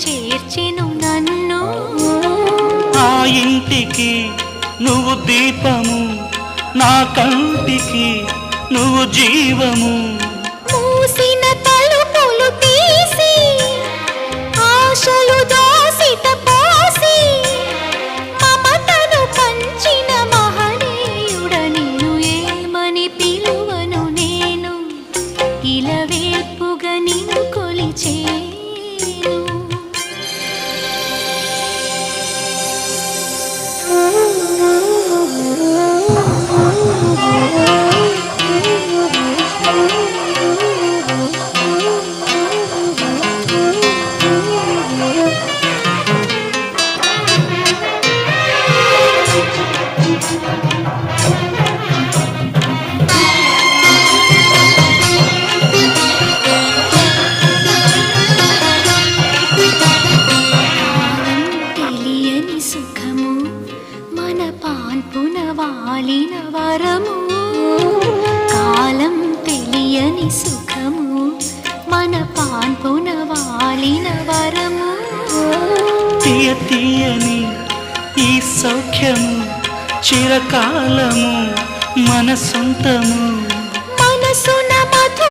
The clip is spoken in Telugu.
చేర్చెను నన్ను. ఆ ఇంటికి నువ్వు దీపము, నా కంటికి నువ్వు జీవము. మూసిన తలుపులు తీసి ఆశలు దోసిట పోసి మమతను పంచిన మహనీయుడ నిన్ను ఏమని పిలువను నేను, ఇలవేల్పుగా నిన్ను కొలిచేను. సుఖము మన పాన్పున వాలిన వరము, కాలం తెలియని సుఖము మన పాన్పున వాలిన వరము. తీయ తీయని ఈ సౌఖ్యము చిరకాలము మన సొంతము.